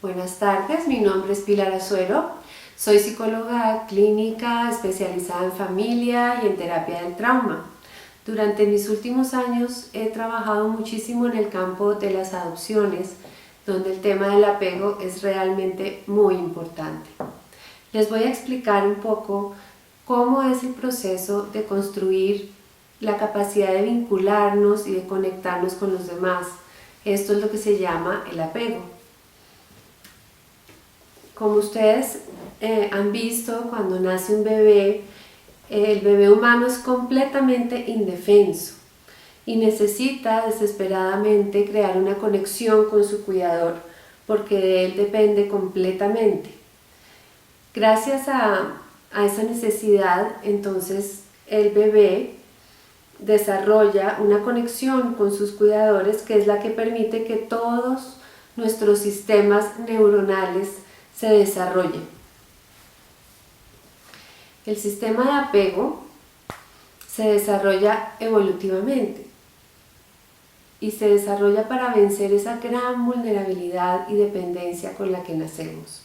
Buenas tardes, mi nombre es Pilar Azuero, soy psicóloga clínica especializada en familia y en terapia del trauma. Durante mis últimos años he trabajado muchísimo en el campo de las adopciones, donde el tema del apego es realmente muy importante. Les voy a explicar un poco cómo es el proceso de construir la capacidad de vincularnos y de conectarnos con los demás. Esto es lo que se llama el apego. Como ustedes han visto, cuando nace un bebé, el bebé humano es completamente indefenso y necesita desesperadamente crear una conexión con su cuidador, porque de él depende completamente. Gracias a esa necesidad, entonces el bebé desarrolla una conexión con sus cuidadores, que es la que permite que todos nuestros sistemas neuronales se desarrollen. El sistema de apego se desarrolla evolutivamente y se desarrolla para vencer esa gran vulnerabilidad y dependencia con la que nacemos.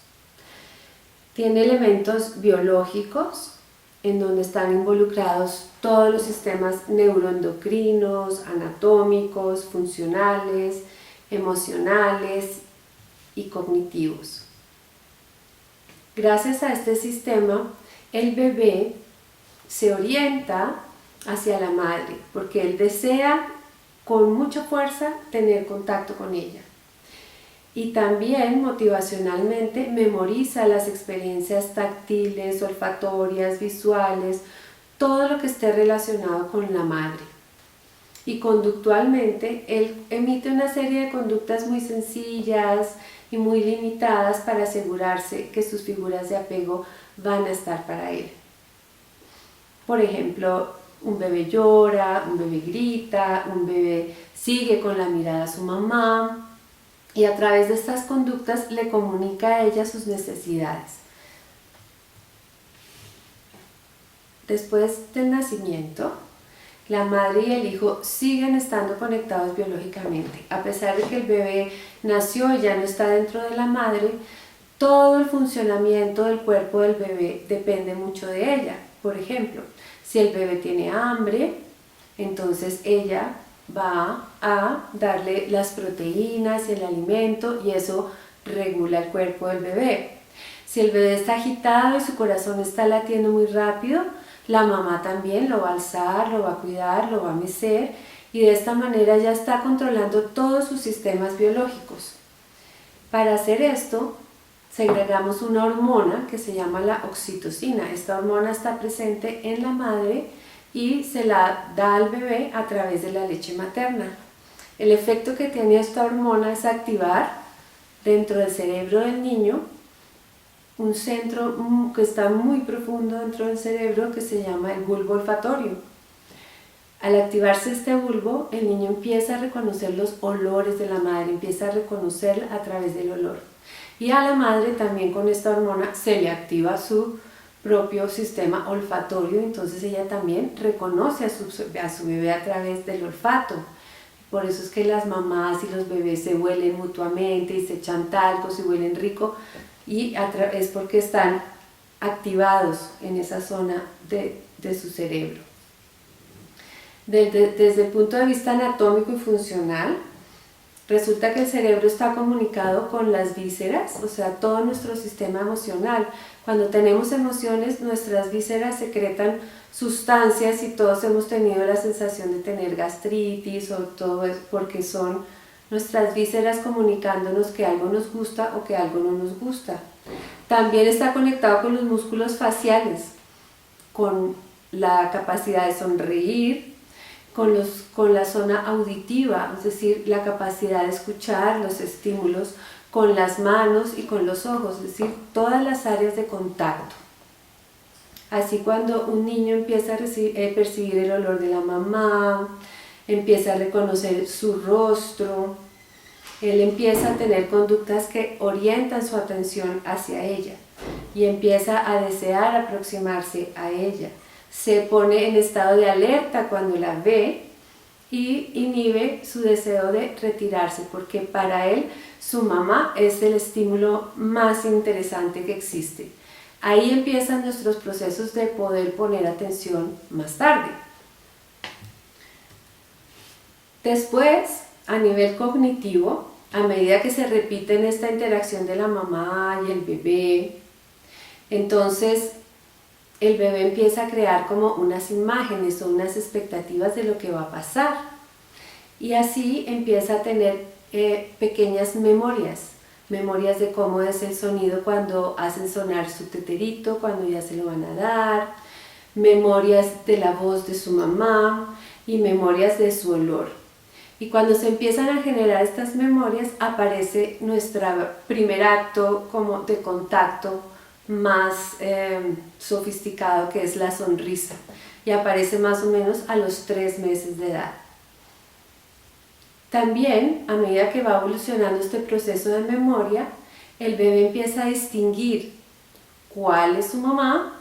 Tiene elementos biológicos en donde están involucrados todos los sistemas neuroendocrinos, anatómicos, funcionales, emocionales y cognitivos. Gracias a este sistema, el bebé se orienta hacia la madre porque él desea con mucha fuerza tener contacto con ella. Y también motivacionalmente memoriza las experiencias táctiles, olfatorias, visuales, todo lo que esté relacionado con la madre. Y conductualmente, él emite una serie de conductas muy sencillas y muy limitadas para asegurarse que sus figuras de apego van a estar para él. Por ejemplo, un bebé llora, un bebé grita, un bebé sigue con la mirada a su mamá y a través de estas conductas le comunica a ella sus necesidades. Después del nacimiento, la madre y el hijo siguen estando conectados biológicamente. A pesar de que el bebé nació y ya no está dentro de la madre, todo el funcionamiento del cuerpo del bebé depende mucho de ella. Por ejemplo, si el bebé tiene hambre, entonces ella va a darle las proteínas, el alimento, y eso regula el cuerpo del bebé. Si el bebé está agitado y su corazón está latiendo muy rápido, la mamá también lo va a alzar, lo va a cuidar, lo va a mecer, y de esta manera ya está controlando todos sus sistemas biológicos. Para hacer esto, segregamos una hormona que se llama la oxitocina. Esta hormona está presente en la madre y se la da al bebé a través de la leche materna. El efecto que tiene esta hormona es activar dentro del cerebro del niño un centro que está muy profundo dentro del cerebro, que se llama el bulbo olfatorio. Al activarse este bulbo, el niño empieza a reconocer los olores de la madre, empieza a reconocer a través del olor. Y a la madre también con esta hormona se le activa su propio sistema olfatorio, entonces ella también reconoce a su bebé a través del olfato. Por eso es que las mamás y los bebés se huelen mutuamente y se echan talcos y huelen rico, y es porque están activados en esa zona de su cerebro. Desde el punto de vista anatómico y funcional, resulta que el cerebro está comunicado con las vísceras, o sea, todo nuestro sistema emocional. Cuando tenemos emociones, nuestras vísceras secretan sustancias y todos hemos tenido la sensación de tener gastritis, o todo es porque son nuestras vísceras comunicándonos que algo nos gusta o que algo no nos gusta. También está conectado con los músculos faciales, con la capacidad de sonreír, con la zona auditiva, es decir, la capacidad de escuchar los estímulos, con las manos y con los ojos, es decir, todas las áreas de contacto. Así, cuando un niño empieza a percibir el olor de la mamá, empieza a reconocer su rostro, él empieza a tener conductas que orientan su atención hacia ella y empieza a desear aproximarse a ella. Se pone en estado de alerta cuando la ve y inhibe su deseo de retirarse, porque para él su mamá es el estímulo más interesante que existe. Ahí empiezan nuestros procesos de poder poner atención más tarde. Después, a nivel cognitivo, a medida que se repite esta interacción de la mamá y el bebé, entonces el bebé empieza a crear como unas imágenes o unas expectativas de lo que va a pasar. Y así empieza a tener pequeñas memorias de cómo es el sonido cuando hacen sonar su teterito, cuando ya se lo van a dar, memorias de la voz de su mamá y memorias de su olor. Y cuando se empiezan a generar estas memorias, aparece nuestro primer acto como de contacto más sofisticado, que es la sonrisa, y aparece más o menos a los 3 meses de edad. También, a medida que va evolucionando este proceso de memoria, el bebé empieza a distinguir cuál es su mamá,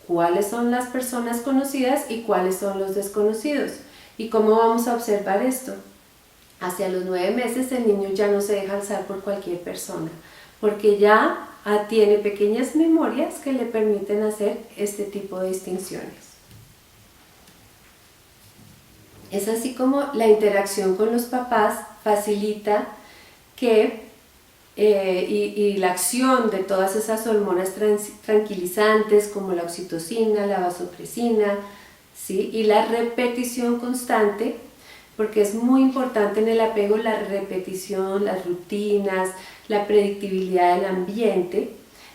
cuáles son las personas conocidas y cuáles son los desconocidos. ¿Y cómo vamos a observar esto? Hacia los 9 meses el niño ya no se deja alzar por cualquier persona, porque ya tiene pequeñas memorias que le permiten hacer este tipo de distinciones. Es así como la interacción con los papás facilita que y la acción de todas esas hormonas tranquilizantes como la oxitocina, la vasopresina, ¿sí? Y la repetición constante, porque es muy importante en el apego la repetición, las rutinas, la predictibilidad del ambiente.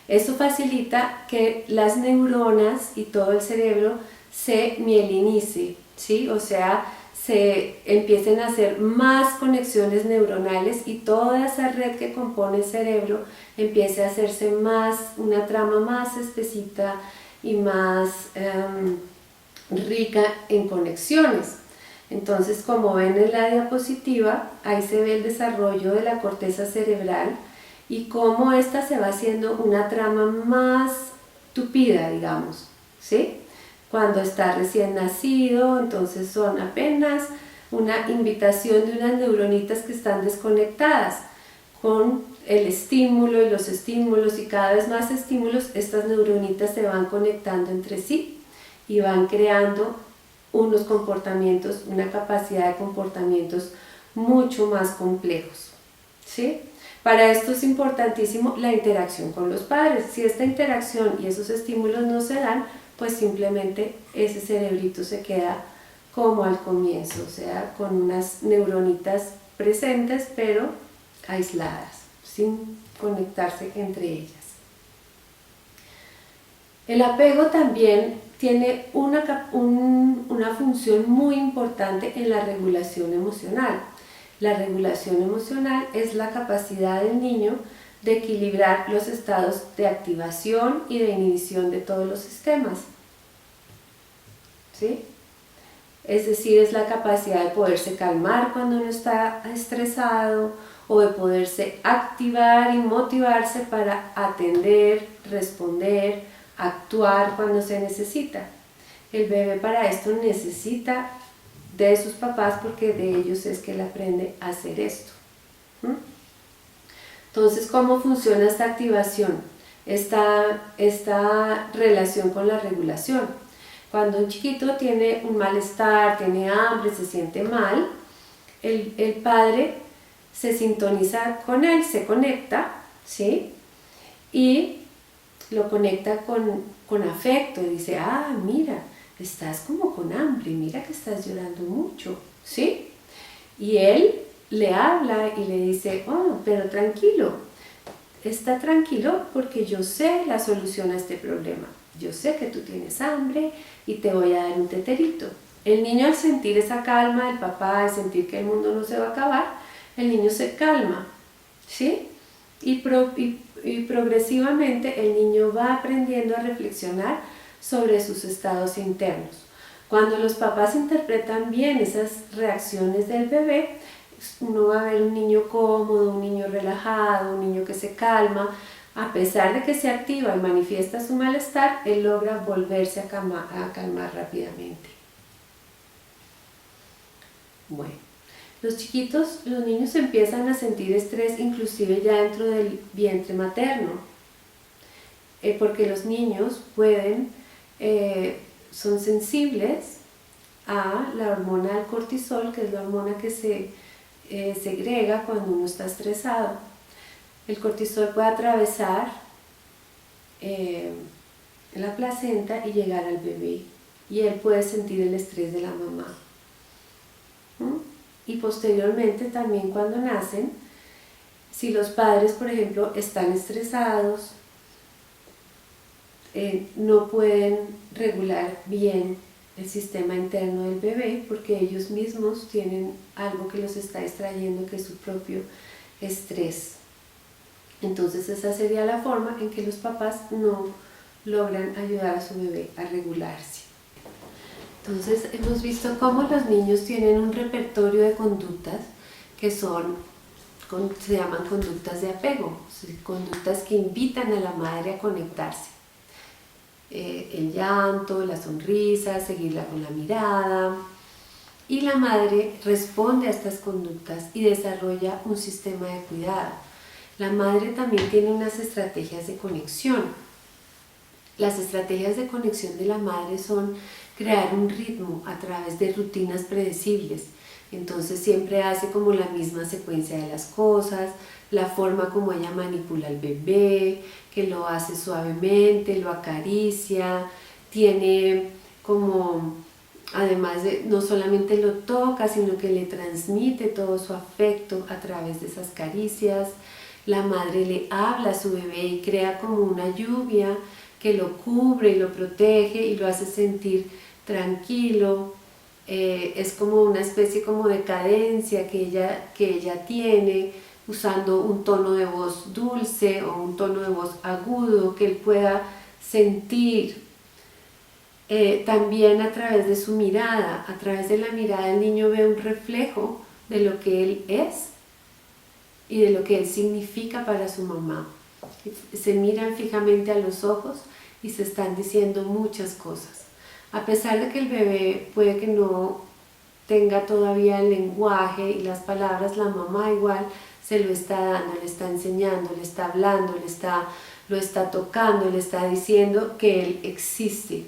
Eso facilita que las neuronas y todo el cerebro se mielinice, ¿sí? O sea, se empiecen a hacer más conexiones neuronales y toda esa red que compone el cerebro empiece a hacerse una trama más espesita y más rica en conexiones. Entonces, como ven en la diapositiva, ahí se ve el desarrollo de la corteza cerebral y cómo esta se va haciendo una trama más tupida, digamos, ¿sí? Cuando está recién nacido, entonces son apenas una invitación de unas neuronitas que están desconectadas con el estímulo y los estímulos, y cada vez más estímulos, estas neuronitas se van conectando entre sí y van creando unos comportamientos, una capacidad de comportamientos mucho más complejos, ¿sí? Para esto es importantísimo la interacción con los padres. Si esta interacción y esos estímulos no se dan, pues simplemente ese cerebrito se queda como al comienzo, o sea, con unas neuronitas presentes pero aisladas, sin conectarse entre ellas. El apego también tiene una función muy importante en la regulación emocional. La regulación emocional es la capacidad del niño de equilibrar los estados de activación y de inhibición de todos los sistemas, ¿sí? Es decir, es la capacidad de poderse calmar cuando uno está estresado o de poderse activar y motivarse para atender, responder, actuar cuando se necesita. El bebé para esto necesita de sus papás porque de ellos es que él aprende a hacer esto. Entonces, ¿cómo funciona esta activación? Esta relación con la regulación. Cuando un chiquito tiene un malestar, tiene hambre, se siente mal, el padre se sintoniza con él, se conecta, ¿sí? Y lo conecta con afecto, y dice, mira, estás como con hambre, mira que estás llorando mucho, ¿sí? Y él le habla y le dice, pero tranquilo, está tranquilo porque yo sé la solución a este problema. Yo sé que tú tienes hambre y te voy a dar un teterito. El niño, al sentir esa calma del papá, al sentir que el mundo no se va a acabar, el niño se calma, ¿sí? Y progresivamente el niño va aprendiendo a reflexionar sobre sus estados internos. Cuando los papás interpretan bien esas reacciones del bebé, uno va a ver un niño cómodo, un niño relajado, un niño que se calma. A pesar de que se activa y manifiesta su malestar, él logra volverse a calmar rápidamente. Bueno, Los niños empiezan a sentir estrés inclusive ya dentro del vientre materno, porque los niños son sensibles a la hormona del cortisol, que es la hormona que se segrega cuando uno está estresado. El cortisol puede atravesar la placenta y llegar al bebé, y él puede sentir el estrés de la mamá. Y posteriormente también cuando nacen, si los padres, por ejemplo, están estresados, no pueden regular bien el sistema interno del bebé, porque ellos mismos tienen algo que los está distrayendo, que es su propio estrés. Entonces esa sería la forma en que los papás no logran ayudar a su bebé a regularse. Entonces hemos visto cómo los niños tienen un repertorio de conductas que se llaman conductas de apego, conductas que invitan a la madre a conectarse. El llanto, la sonrisa, seguirla con la mirada, y la madre responde a estas conductas y desarrolla un sistema de cuidado. La madre también tiene unas estrategias de conexión. Las estrategias de conexión de la madre son crear un ritmo a través de rutinas predecibles. Entonces siempre hace como la misma secuencia de las cosas, la forma como ella manipula al bebé, que lo hace suavemente, lo acaricia, tiene como, además de, no solamente lo toca, sino que le transmite todo su afecto a través de esas caricias. La madre le habla a su bebé y crea como una lluvia que lo cubre y lo protege y lo hace sentir tranquilo. Es como una especie como de cadencia que ella tiene, usando un tono de voz dulce o un tono de voz agudo que él pueda sentir. También a través de su mirada, a través de la mirada el niño ve un reflejo de lo que él es y de lo que él significa para su mamá. Se miran fijamente a los ojos y se están diciendo muchas cosas. A pesar de que el bebé puede que no tenga todavía el lenguaje y las palabras, la mamá igual se lo está dando, le está enseñando, le está hablando, lo está tocando, le está diciendo que él existe.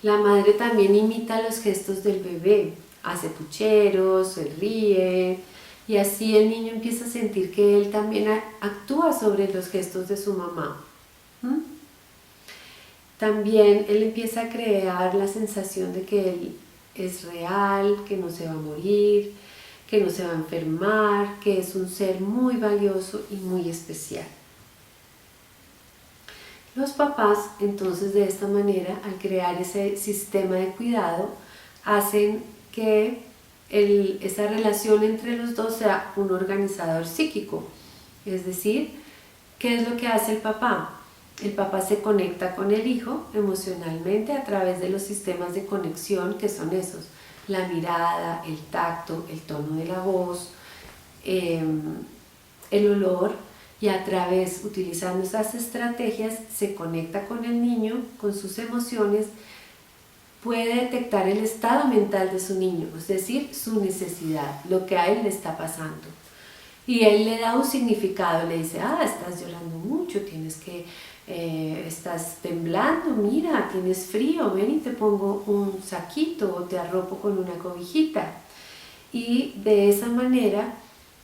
La madre también imita los gestos del bebé, hace pucheros, se ríe, y así el niño empieza a sentir que él también actúa sobre los gestos de su mamá. También él empieza a crear la sensación de que él es real, que no se va a morir, que no se va a enfermar, que es un ser muy valioso y muy especial. Los papás, entonces, de esta manera, al crear ese sistema de cuidado, hacen que esa relación entre los dos sea un organizador psíquico. Es decir, ¿qué es lo que hace el papá? El papá se conecta con el hijo emocionalmente a través de los sistemas de conexión que son esos: la mirada, el tacto, el tono de la voz, el olor, y a través, utilizando esas estrategias, se conecta con el niño, con sus emociones, puede detectar el estado mental de su niño, es decir, su necesidad, lo que a él le está pasando. Y él le da un significado, le dice: estás llorando mucho, estás temblando, mira, tienes frío, ven y te pongo un saquito o te arropo con una cobijita. Y de esa manera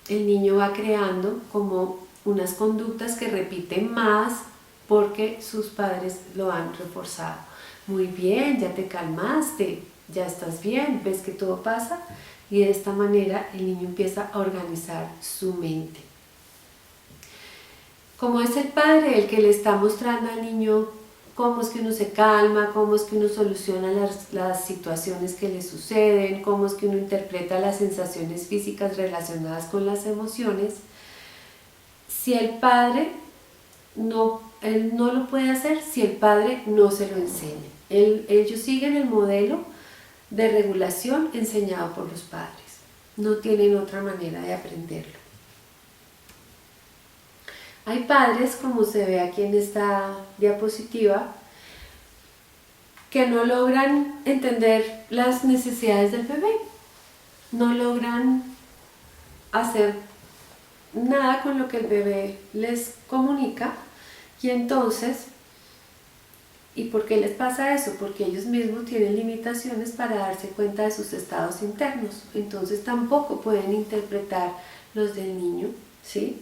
el niño va creando como unas conductas que repiten más porque sus padres lo han reforzado. Muy bien, ya te calmaste, ya estás bien, ves que todo pasa, y de esta manera el niño empieza a organizar su mente. Como es el padre el que le está mostrando al niño cómo es que uno se calma, cómo es que uno soluciona las situaciones que le suceden, cómo es que uno interpreta las sensaciones físicas relacionadas con las emociones, si el padre él no lo puede hacer si el padre no se lo enseña. Ellos siguen el modelo de regulación enseñado por los padres. No tienen otra manera de aprenderlo. Hay padres, como se ve aquí en esta diapositiva, que no logran entender las necesidades del bebé. no logran hacer nada con lo que el bebé les comunica, y entonces, ¿y por qué les pasa eso? Porque ellos mismos tienen limitaciones para darse cuenta de sus estados internos, entonces tampoco pueden interpretar los del niño, ¿sí?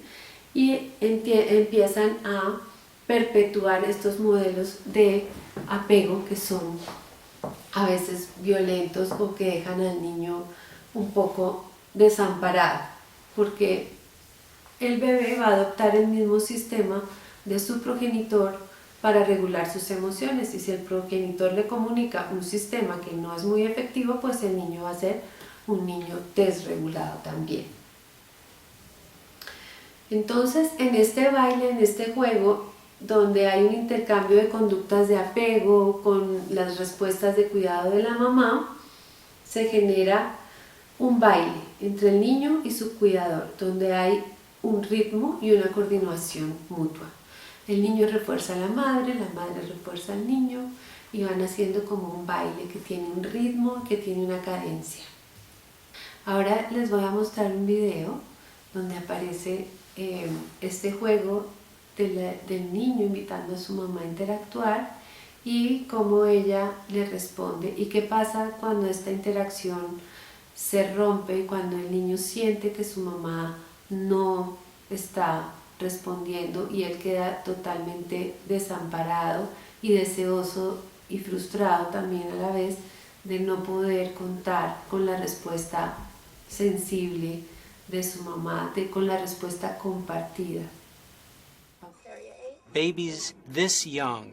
Y empiezan a perpetuar estos modelos de apego que son a veces violentos o que dejan al niño un poco desamparado, porque el bebé va a adoptar el mismo sistema de su progenitor para regular sus emociones, y si el progenitor le comunica un sistema que no es muy efectivo, pues el niño va a ser un niño desregulado también. Entonces, en este baile, en este juego, donde hay un intercambio de conductas de apego con las respuestas de cuidado de la mamá, se genera un baile entre el niño y su cuidador, donde hay un ritmo y una coordinación mutua. El niño refuerza a la madre refuerza al niño, y van haciendo como un baile que tiene un ritmo, que tiene una cadencia. Ahora les voy a mostrar un video donde aparece este juego del niño invitando a su mamá a interactuar y cómo ella le responde, y qué pasa cuando esta interacción se rompe, cuando el niño siente que su mamá no está respondiendo y él queda totalmente desamparado y deseoso y frustrado también a la vez de no poder contar con la respuesta sensible de su mamá, con la respuesta compartida. Babies this young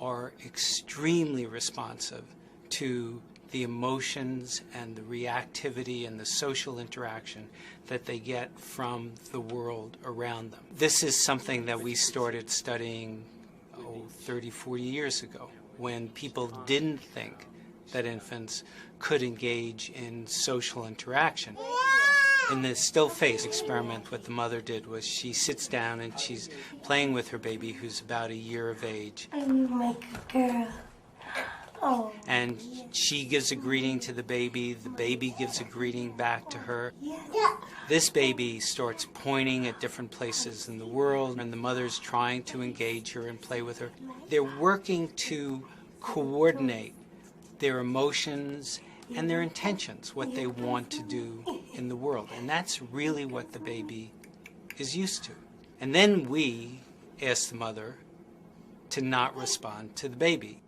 are extremely responsive to the emotions and the reactivity and the social interaction that they get from the world around them. This is something that we started studying 30, 40 years ago, when people didn't think that infants could engage in social interaction. In the still face experiment, what the mother did was she sits down and she's playing with her baby, who's about a year of age. Oh, you make a girl. Oh. And she gives a greeting to the baby gives a greeting back to her. Yeah. This baby starts pointing at different places in the world, and the mother's trying to engage her and play with her. They're working to coordinate their emotions and their intentions, what they want to do in the world. And that's really what the baby is used to. And then we ask the mother to not respond to the baby.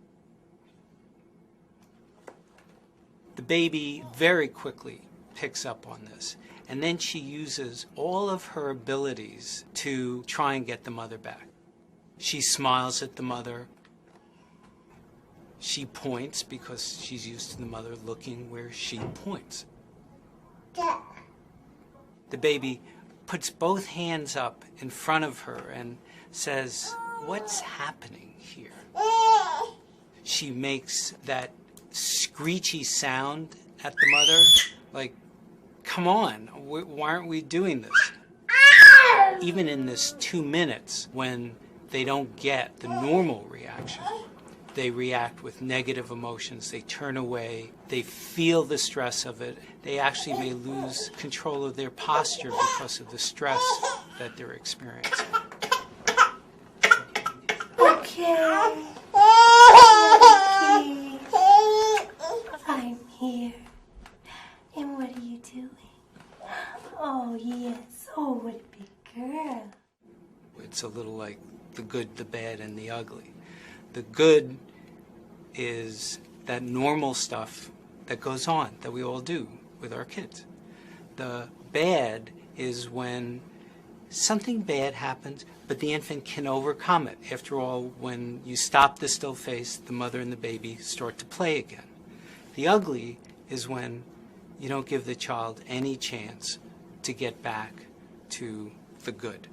The baby very quickly picks up on this, and then she uses all of her abilities to try and get the mother back. She smiles at the mother. She points because she's used to the mother looking where she points. The baby puts both hands up in front of her and says, "What's happening here?" She makes that screechy sound at the mother, like, "Come on, why aren't we doing this?" Even in this 2 minutes, when they don't get the normal reaction, they react with negative emotions, they turn away, they feel the stress of it, they actually may lose control of their posture because of the stress that they're experiencing. Okay. I'm here. And what are you doing? Oh, yes. Oh, what a big girl. It's a little like the good, the bad, and the ugly. The good is that normal stuff that goes on, that we all do with our kids. The bad is when something bad happens, but the infant can overcome it. After all, when you stop the still face, the mother and the baby start to play again. The ugly is when you don't give the child any chance to get back to the good.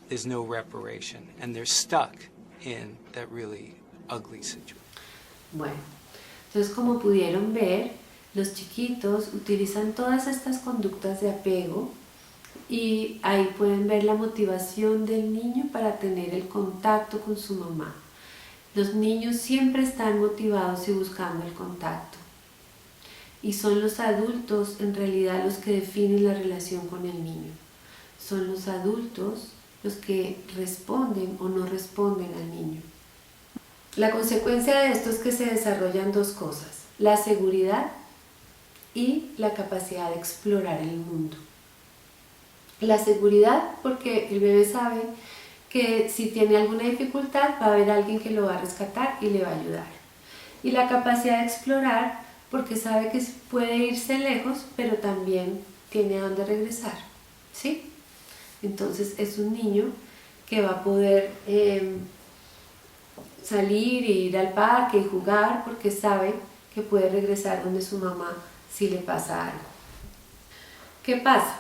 There's no reparation, and they're stuck in that really ugly situation. Bueno, entonces como pudieron ver, los chiquitos utilizan todas estas conductas de apego, y ahí pueden ver la motivación del niño para tener el contacto con su mamá. Los niños siempre están motivados y buscando el contacto. y son los adultos en realidad los que definen la relación con el niño. Son los adultos los que responden o no responden al niño. La consecuencia de esto es que se desarrollan dos cosas: la seguridad y la capacidad de explorar el mundo. La seguridad porque el bebé sabe que si tiene alguna dificultad va a haber alguien que lo va a rescatar y le va a ayudar. Y la capacidad de explorar porque sabe que puede irse lejos, pero también tiene a dónde regresar, ¿sí? Entonces es un niño que va a poder salir e ir al parque y jugar porque sabe que puede regresar donde su mamá si le pasa algo. ¿Qué pasa?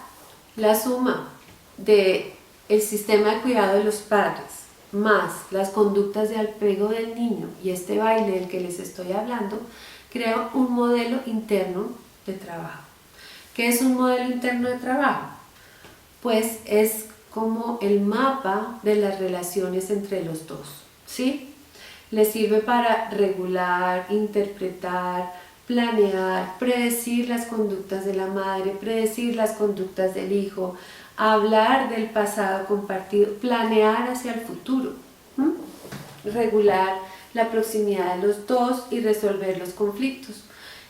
La suma de el sistema de cuidado de los padres más las conductas de apego del niño y este baile del que les estoy hablando crea un modelo interno de trabajo. ¿Qué es un modelo interno de trabajo? Pues es como el mapa de las relaciones entre los dos, ¿sí? Le sirve para regular, interpretar, planear, predecir las conductas de la madre, predecir las conductas del hijo, hablar del pasado compartido, planear hacia el futuro, regular la proximidad de los dos y resolver los conflictos.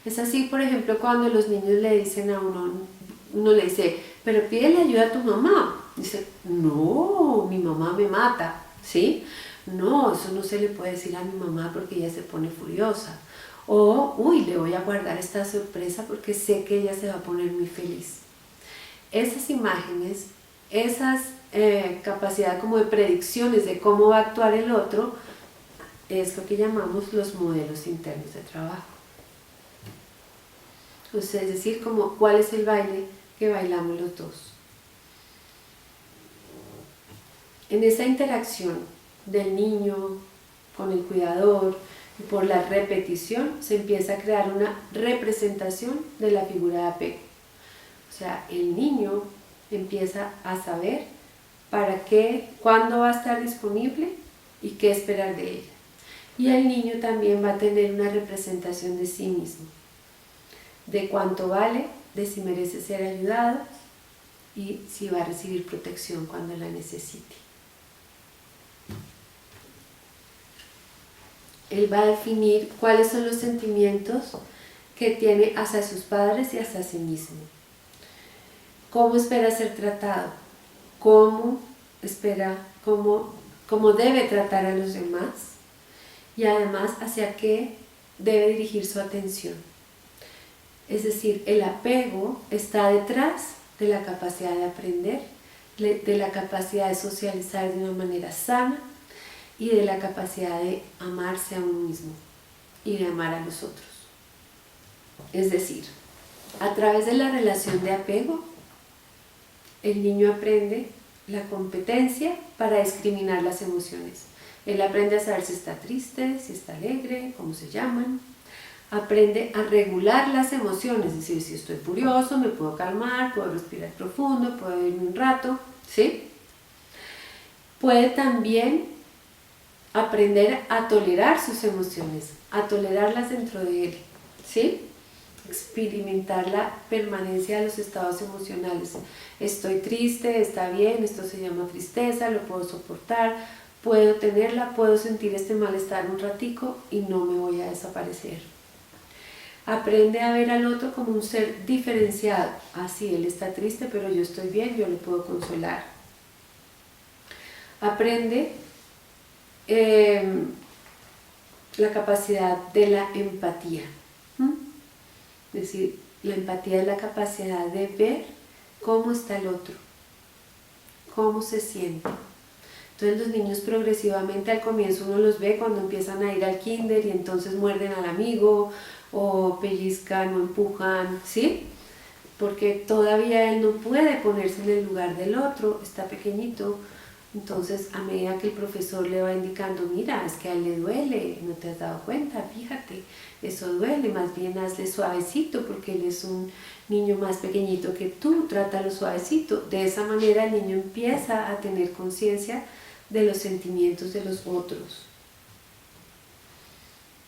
Es así, por ejemplo, cuando los niños le dicen a uno le dice, pero pídele ayuda a tu mamá. Dice, no, mi mamá me mata, ¿sí? No, eso no se le puede decir a mi mamá porque ella se pone furiosa. O, uy, le voy a guardar esta sorpresa porque sé que ella se va a poner muy feliz. Esas imágenes, esas capacidad como de predicciones de cómo va a actuar el otro, es lo que llamamos los modelos internos de trabajo. O sea, es decir, como cuál es el baile que bailamos los dos. En esa interacción del niño con el cuidador y por la repetición se empieza a crear una representación de la figura de apego. O sea, el niño empieza a saber para qué, cuándo va a estar disponible y qué esperar de ella. Y el niño también va a tener una representación de sí mismo, de cuánto vale, de si merece ser ayudado y si va a recibir protección cuando la necesite. Él va a definir cuáles son los sentimientos que tiene hacia sus padres y hacia sí mismo. Cómo espera ser tratado, cómo debe tratar a los demás y además hacia qué debe dirigir su atención. Es decir, el apego está detrás de la capacidad de aprender, de la capacidad de socializar de una manera sana y de la capacidad de amarse a uno mismo y de amar a los otros. Es decir, a través de la relación de apego, el niño aprende la competencia para discriminar las emociones. Él aprende a saber si está triste, si está alegre, cómo se llaman. Aprende a regular las emociones, es decir, si estoy furioso, me puedo calmar, puedo respirar profundo, puedo irme un rato, ¿sí? Puede también aprender a tolerar sus emociones, a tolerarlas dentro de él, ¿sí? Experimentar la permanencia de los estados emocionales. Estoy triste, está bien, esto se llama tristeza, lo puedo soportar, puedo tenerla, puedo sentir este malestar un ratico y no me voy a desaparecer. Aprende a ver al otro como un ser diferenciado. Ah, sí, él está triste, pero yo estoy bien, yo le puedo consolar. Aprende la capacidad de la empatía. Es decir, la empatía es la capacidad de ver cómo está el otro, cómo se siente. Entonces los niños progresivamente al comienzo uno los ve cuando empiezan a ir al kinder y entonces muerden al amigo o pellizcan o empujan, ¿sí? Porque todavía él no puede ponerse en el lugar del otro, está pequeñito. Entonces a medida que el profesor le va indicando, mira, es que a él le duele, no te has dado cuenta, fíjate, eso duele, más bien hazle suavecito porque él es un niño más pequeñito que tú, trátalo suavecito. De esa manera el niño empieza a tener conciencia de los sentimientos de los otros.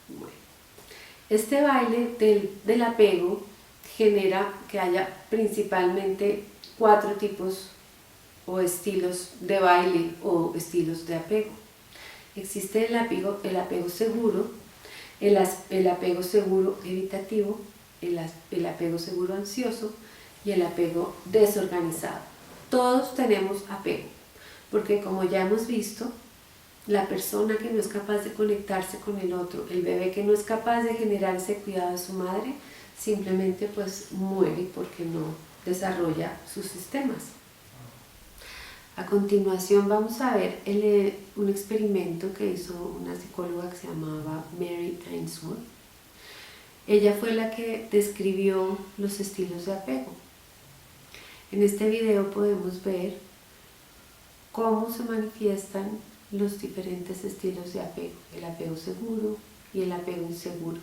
Bueno, este baile del apego genera que haya principalmente 4 tipos o estilos de baile o estilos de apego. Existe el apego seguro, el apego seguro evitativo, el apego seguro ansioso y el apego desorganizado. Todos tenemos apego, porque como ya hemos visto, la persona que no es capaz de conectarse con el otro, el bebé que no es capaz de generar ese cuidado de su madre, simplemente pues muere porque no desarrolla sus sistemas. A continuación vamos a ver un experimento que hizo una psicóloga que se llamaba Mary Ainsworth. Ella fue la que describió los estilos de apego. En este video podemos ver cómo se manifiestan los diferentes estilos de apego, el apego seguro y el apego inseguro,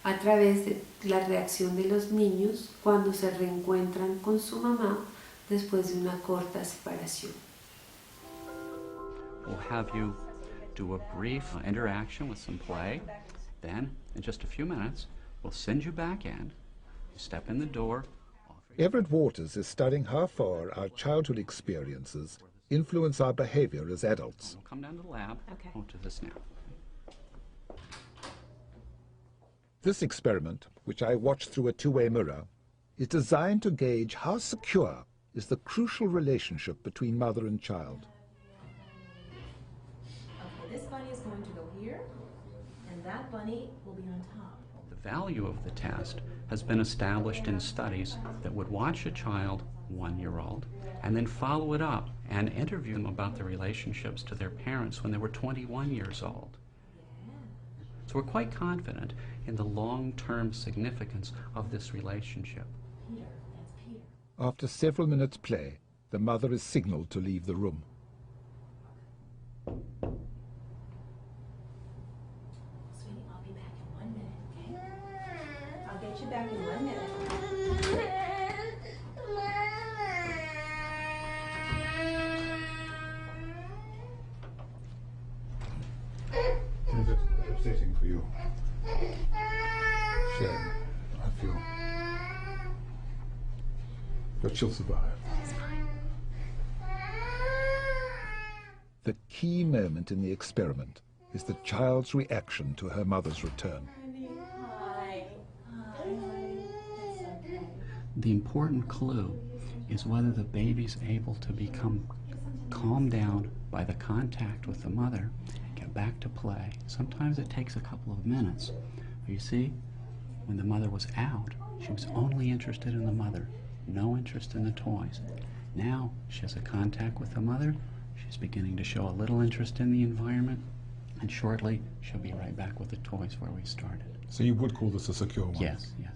a través de la reacción de los niños cuando se reencuentran con su mamá después de una corta separación. We'll have you do a brief interaction with some play. Then, in just a few minutes, we'll send you back in. You step in the door. Everett Waters is studying how far our childhood experiences influence our behavior as adults. We'll come down to the lab. Okay. We'll do this now. This experiment, which I watched through a two-way mirror, is designed to gauge how secure is the crucial relationship between mother and child. Okay, this bunny is going to go here, and that bunny will be on top. The value of the test has been established in studies that would watch a child, 1-year-old, and then follow it up and interview them about their relationships to their parents when they were 21 years old. So we're quite confident in the long-term significance of this relationship. Peter, that's Peter. After several minutes' play, the mother is signaled to leave the room. Sweetie, I'll be back in 1 minute, okay? I'll get you back in 1 minute. Is it upsetting for you? Shame, I feel. But she'll survive. The key moment in the experiment is the child's reaction to her mother's return. Honey, hi. Hi, honey. It's okay. The important clue is whether the baby's able to become calmed down by the contact with the mother and get back to play. Sometimes it takes a couple of minutes. But you see, when the mother was out, she was only interested in the mother, no interest in the toys. Now she has a contact with the mother. She's beginning to show a little interest in the environment, and shortly she'll be right back with the toys where we started. So you would call this a secure one? Yes, yes.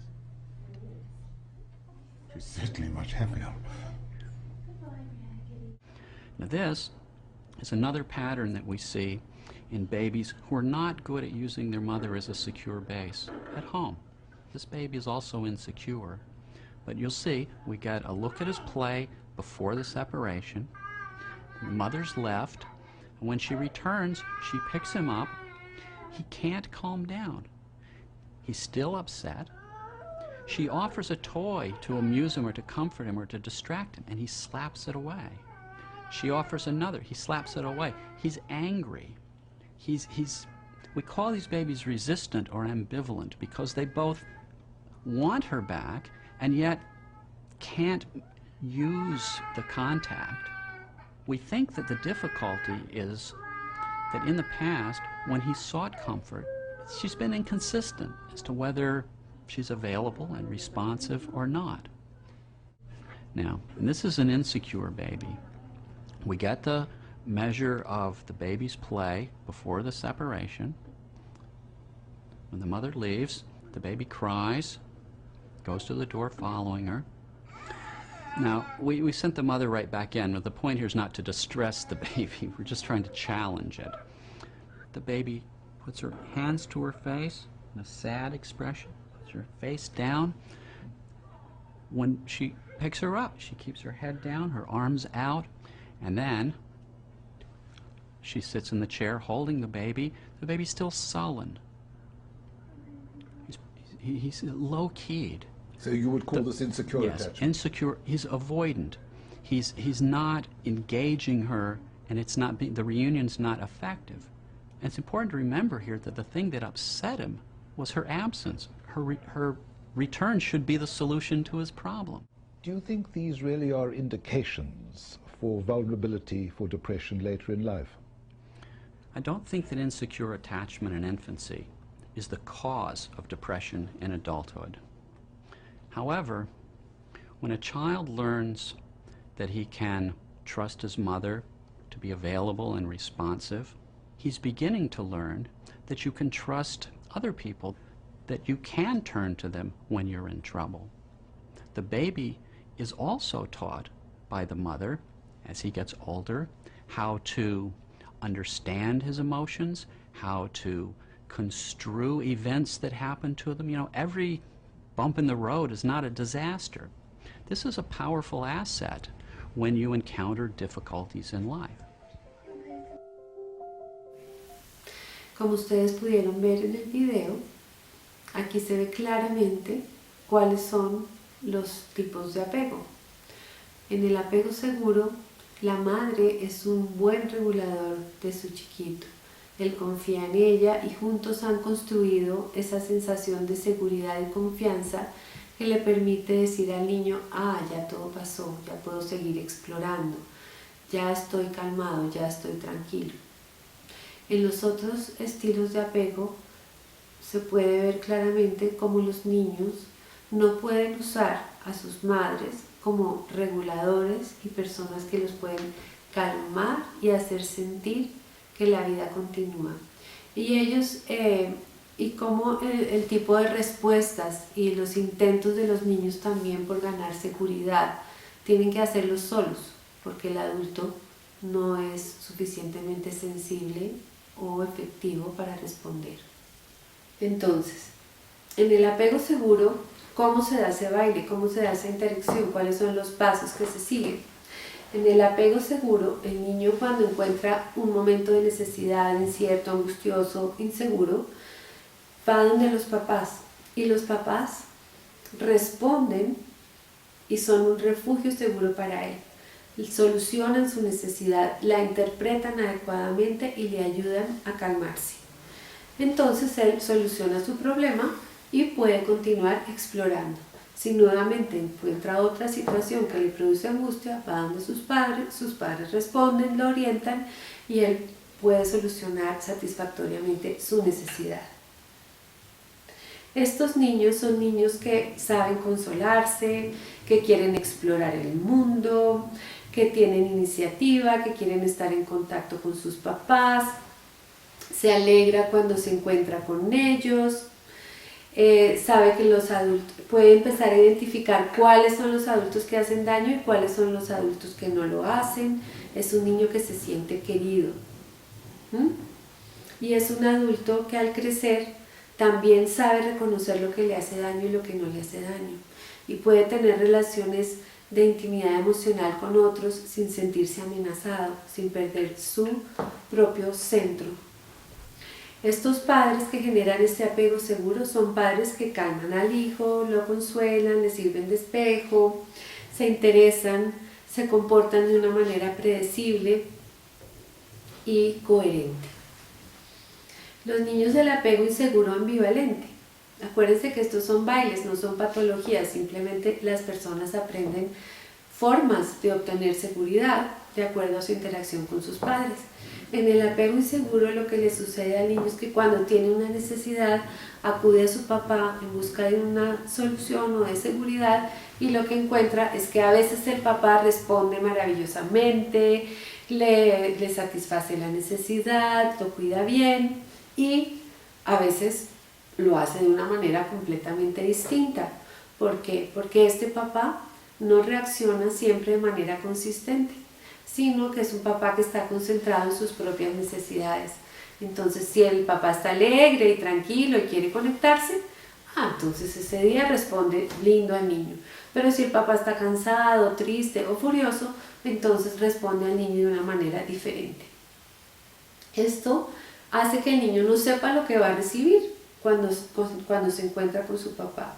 She's certainly much happier. Now this is another pattern that we see in babies who are not good at using their mother as a secure base at home. This baby is also insecure, but you'll see we get a look at his play before the separation. The mother's left, and when she returns, she picks him up. He can't calm down. He's still upset. She offers a toy to amuse him or to comfort him or to distract him, and he slaps it away. She offers another. He slaps it away. He's angry. We call these babies resistant or ambivalent because they both want her back and yet can't use the contact. We think that the difficulty is that in the past, when he sought comfort, she's been inconsistent as to whether she's available and responsive or not. Now, and this is an insecure baby. We get the measure of the baby's play before the separation. When the mother leaves, the baby cries, goes to the door following her. Now, we sent the mother right back in, but the point here is not to distress the baby. We're just trying to challenge it. The baby puts her hands to her face in a sad expression, puts her face down. When she picks her up, she keeps her head down, her arms out, and then she sits in the chair holding the baby. The baby's still sullen. He's low-keyed. So you would call this insecure Yes, attachment? insecure. He's avoidant. He's not engaging her, and the reunion's not effective. And it's important to remember here that the thing that upset him was her absence. Her return should be the solution to his problem. Do you think these really are indications for vulnerability for depression later in life? I don't think that insecure attachment in infancy is the cause of depression in adulthood. However, when a child learns that he can trust his mother to be available and responsive, he's beginning to learn that you can trust other people, that you can turn to them when you're in trouble. The baby is also taught by the mother, as he gets older, how to understand his emotions, how to construe events that happen to them. You know, every bump in the road is not a disaster. This is a powerful asset when you encounter difficulties in life. Como ustedes pudieron ver en el video, aquí se ve claramente cuáles son los tipos de apego. En el apego seguro, la madre es un buen regulador de su chiquito. Él confía en ella y juntos han construido esa sensación de seguridad y confianza que le permite decir al niño, ya todo pasó, ya puedo seguir explorando, ya estoy calmado, ya estoy tranquilo. En los otros estilos de apego se puede ver claramente cómo los niños no pueden usar a sus madres como reguladores y personas que los pueden calmar y hacer sentir que la vida continúa. Y ellos, y como el tipo de respuestas y los intentos de los niños también por ganar seguridad, tienen que hacerlos solos, porque el adulto no es suficientemente sensible o efectivo para responder. Entonces, en el apego seguro, ¿cómo se da ese baile? ¿Cómo se da esa interacción? ¿Cuáles son los pasos que se siguen? En el apego seguro, el niño cuando encuentra un momento de necesidad, incierto, angustioso, inseguro, va donde los papás y los papás responden y son un refugio seguro para él. Solucionan su necesidad, la interpretan adecuadamente y le ayudan a calmarse. Entonces él soluciona su problema y puede continuar explorando. Si nuevamente encuentra otra situación que le produce angustia, va donde sus padres responden, lo orientan y él puede solucionar satisfactoriamente su necesidad. Estos niños son niños que saben consolarse, que quieren explorar el mundo, que tienen iniciativa, que quieren estar en contacto con sus papás, se alegra cuando se encuentra con ellos, sabe que los adultos, puede empezar a identificar cuáles son los adultos que hacen daño y cuáles son los adultos que no lo hacen. Es un niño que se siente querido. Y es un adulto que al crecer también sabe reconocer lo que le hace daño y lo que no le hace daño. Y puede tener relaciones de intimidad emocional con otros sin sentirse amenazado, sin perder su propio centro. Estos padres que generan este apego seguro son padres que calman al hijo, lo consuelan, le sirven de espejo, se interesan, se comportan de una manera predecible y coherente. Los niños del apego inseguro ambivalente. Acuérdense que estos son bailes, no son patologías, simplemente las personas aprenden formas de obtener seguridad de acuerdo a su interacción con sus padres. En el apego inseguro lo que le sucede al niño es que cuando tiene una necesidad acude a su papá en busca de una solución o de seguridad y lo que encuentra es que a veces el papá responde maravillosamente, le satisface la necesidad, lo cuida bien y a veces lo hace de una manera completamente distinta. ¿Por qué? Porque este papá no reacciona siempre de manera consistente, sino que es un papá que está concentrado en sus propias necesidades. Entonces, si el papá está alegre y tranquilo y quiere conectarse, entonces ese día responde lindo al niño. Pero si el papá está cansado, triste o furioso, entonces responde al niño de una manera diferente. Esto hace que el niño no sepa lo que va a recibir cuando se encuentra con su papá.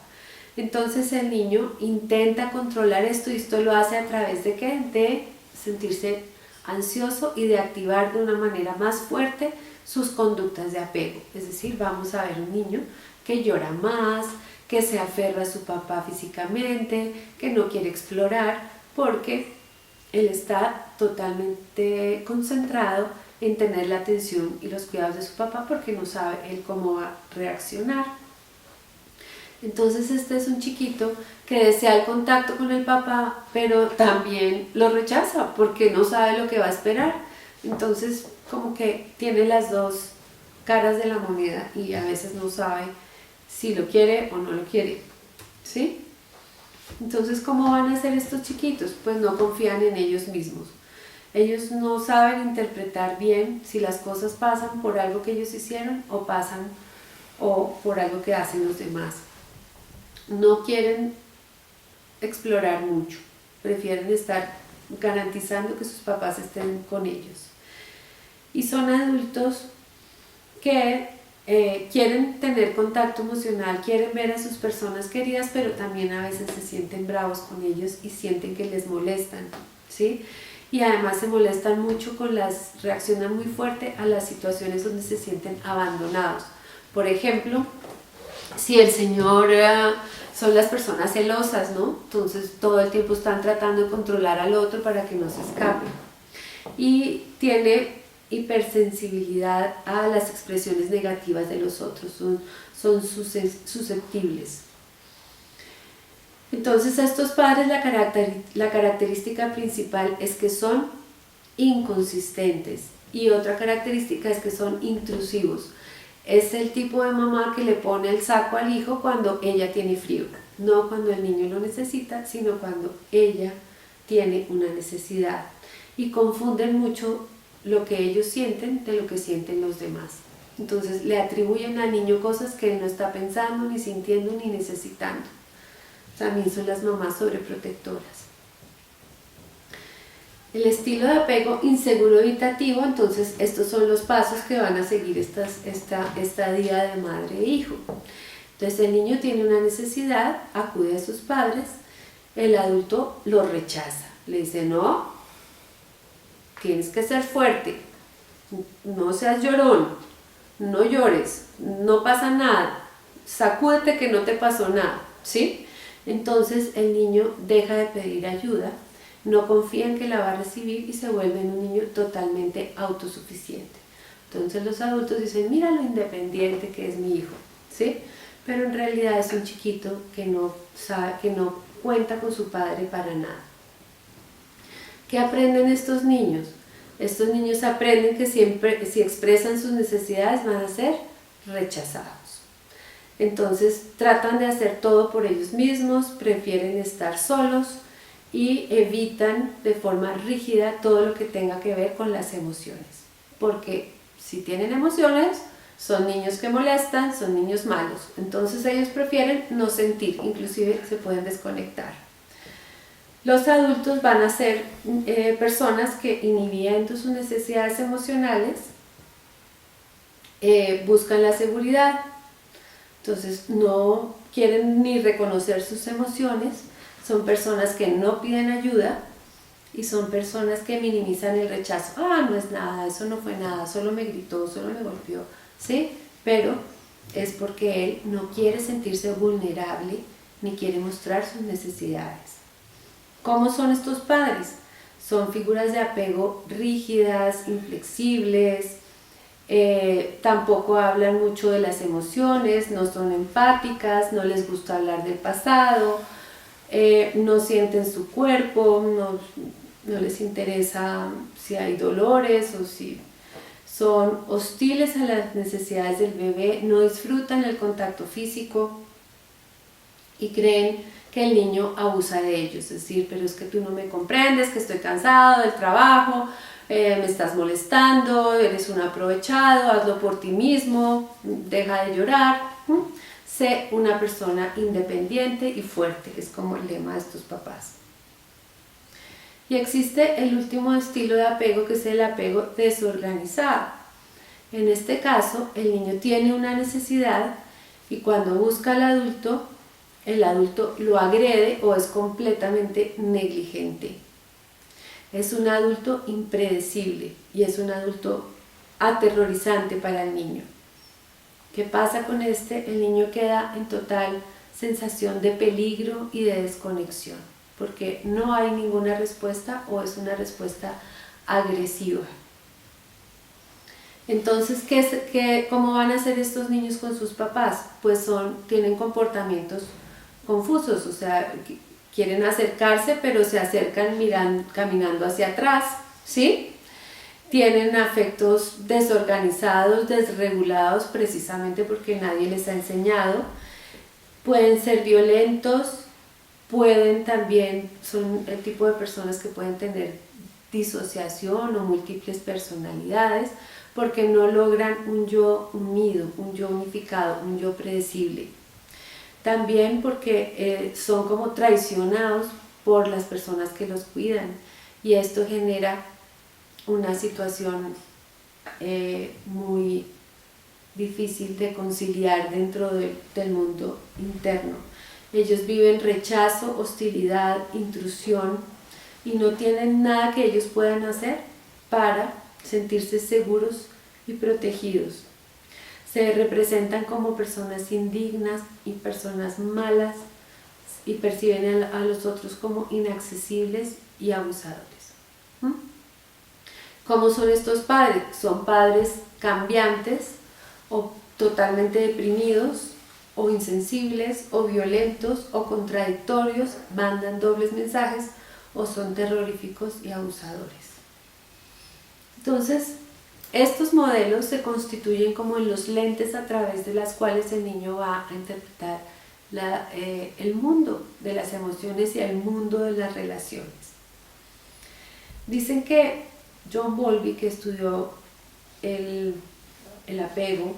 Entonces el niño intenta controlar esto y esto lo hace a través de ¿qué? De sentirse ansioso y de activar de una manera más fuerte sus conductas de apego. Es decir, vamos a ver un niño que llora más, que se aferra a su papá físicamente, que no quiere explorar porque él está totalmente concentrado en tener la atención y los cuidados de su papá porque no sabe él cómo va a reaccionar. Entonces este es un chiquito que desea el contacto con el papá, pero también lo rechaza porque no sabe lo que va a esperar. Entonces como que tiene las dos caras de la moneda y a veces no sabe si lo quiere o no lo quiere, ¿sí? Entonces, ¿cómo van a ser estos chiquitos? Pues no confían en ellos mismos. Ellos no saben interpretar bien si las cosas pasan por algo que ellos hicieron o por algo que hacen los demás. No quieren explorar mucho, prefieren estar garantizando que sus papás estén con ellos. Y son adultos que quieren tener contacto emocional, quieren ver a sus personas queridas, pero también a veces se sienten bravos con ellos y sienten que les molestan, ¿sí? Y además se molestan mucho reaccionan muy fuerte a las situaciones donde se sienten abandonados. Por ejemplo, si el señor son las personas celosas, ¿no? Entonces todo el tiempo están tratando de controlar al otro para que no se escape. Y tiene hipersensibilidad a las expresiones negativas de los otros, son susceptibles. Entonces estos padres la característica principal es que son inconsistentes y otra característica es que son intrusivos. Es el tipo de mamá que le pone el saco al hijo cuando ella tiene frío, no cuando el niño lo necesita, sino cuando ella tiene una necesidad, y confunden mucho lo que ellos sienten de lo que sienten los demás. Entonces le atribuyen al niño cosas que él no está pensando, ni sintiendo, ni necesitando. También son las mamás sobreprotectoras. El estilo de apego inseguro evitativo, entonces estos son los pasos que van a seguir esta estadía de madre e hijo. Entonces el niño tiene una necesidad, acude a sus padres, el adulto lo rechaza, le dice no, tienes que ser fuerte, no seas llorón, no llores, no pasa nada, sacúdete que no te pasó nada, ¿sí? Entonces el niño deja de pedir ayuda, no confía en que la va a recibir y se vuelve un niño totalmente autosuficiente. Entonces los adultos dicen, mira lo independiente que es mi hijo, ¿sí? Pero en realidad es un chiquito que no sabe, que no cuenta con su padre para nada. ¿Qué aprenden estos niños? Estos niños aprenden que siempre, si expresan sus necesidades, van a ser rechazados. Entonces tratan de hacer todo por ellos mismos, prefieren estar solos y evitan de forma rígida todo lo que tenga que ver con las emociones. Porque si tienen emociones, son niños que molestan, son niños malos. Entonces ellos prefieren no sentir, inclusive se pueden desconectar. Los adultos van a ser personas que inhibiendo sus necesidades emocionales buscan la seguridad. Entonces no quieren ni reconocer sus emociones, son personas que no piden ayuda y son personas que minimizan el rechazo. Ah, no es nada, eso no fue nada, solo me gritó, solo me golpeó, ¿sí? Pero es porque él no quiere sentirse vulnerable ni quiere mostrar sus necesidades. ¿Cómo son estos padres? Son figuras de apego rígidas, inflexibles, tampoco hablan mucho de las emociones, no son empáticas, no les gusta hablar del pasado, no sienten su cuerpo, no les interesa si hay dolores o si son hostiles a las necesidades del bebé, no disfrutan el contacto físico y creen que el niño abusa de ellos, es decir, pero es que tú no me comprendes, que estoy cansado del trabajo, me estás molestando, eres un aprovechado, hazlo por ti mismo, deja de llorar, sé una persona independiente y fuerte, que es como el lema de estos papás. Y existe el último estilo de apego, que es el apego desorganizado. En este caso, el niño tiene una necesidad y cuando busca al adulto, el adulto lo agrede o es completamente negligente. Es un adulto impredecible y es un adulto aterrorizante para el niño. ¿Qué pasa con este? El niño queda en total sensación de peligro y de desconexión, porque no hay ninguna respuesta o es una respuesta agresiva. Entonces, ¿cómo van a hacer estos niños con sus papás? Pues tienen comportamientos confusos, o sea, quieren acercarse, pero se acercan caminando hacia atrás, ¿sí? Tienen afectos desorganizados, desregulados, precisamente porque nadie les ha enseñado. Pueden ser violentos, son el tipo de personas que pueden tener disociación o múltiples personalidades, porque no logran un yo unido, un yo unificado, un yo predecible. También porque son como traicionados por las personas que los cuidan, y esto genera una situación muy difícil de conciliar dentro del mundo interno. Ellos viven rechazo, hostilidad, intrusión, y no tienen nada que ellos puedan hacer para sentirse seguros y protegidos. Se representan como personas indignas y personas malas, y perciben a los otros como inaccesibles y abusadores. ¿Cómo son estos padres? Son padres cambiantes, o totalmente deprimidos, o insensibles, o violentos, o contradictorios, mandan dobles mensajes, o son terroríficos y abusadores. Entonces, estos modelos se constituyen como en los lentes a través de las cuales el niño va a interpretar el mundo de las emociones y el mundo de las relaciones. Dicen que John Bowlby, que estudió el apego,